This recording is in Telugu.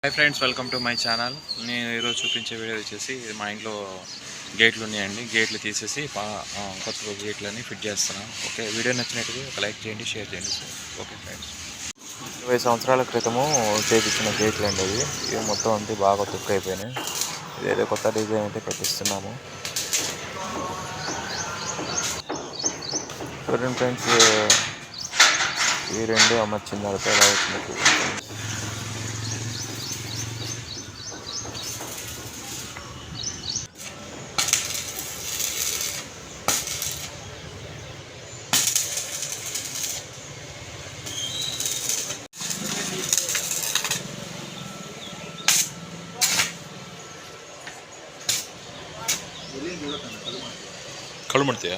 Hi friends, welcome to my channel. నేను ఈరోజు చూపించే వీడియో వచ్చేసి మా ఇంట్లో గేట్లు ఉన్నాయండి. గేట్లు తీసేసి కొత్త గేట్లని ఫిట్ చేస్తున్నాను. ఓకే, వీడియో నచ్చినట్టుగా ఒక లైక్ చేయండి, షేర్ చేయండి సార్. ఓకే ఫ్రెండ్స్, 20 సంవత్సరాల క్రితము చేపించిన గేట్లు అండి అవి. ఇవి మొత్తం అంతా బాగా తుక్కు అయిపోయినాయి. ఇదేదో కొత్త డిజైన్ అయితే పెట్టిస్తున్నాము. చూడండి ఫ్రెండ్స్, ఈ రెండు అమర్చిన తర్వాత ఎలా వచ్చింది ఫ్రెండ్స్. కళ్ళు మడతాయా?